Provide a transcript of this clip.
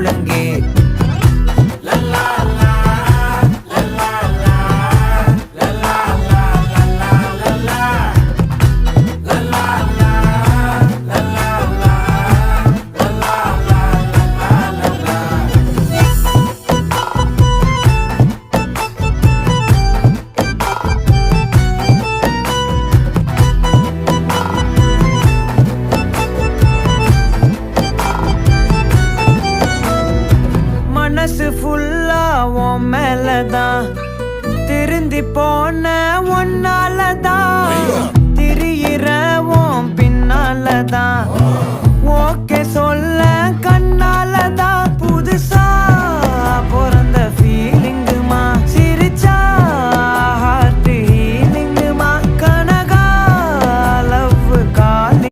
முழங்கே. மனசு ஃபுல்லா உன் மேலதான், திருந்தி போன ஒன்னாலதான், திரியிற உன் பின்னாலதான், ஓகே சொல்ல கண்ணாலதான்,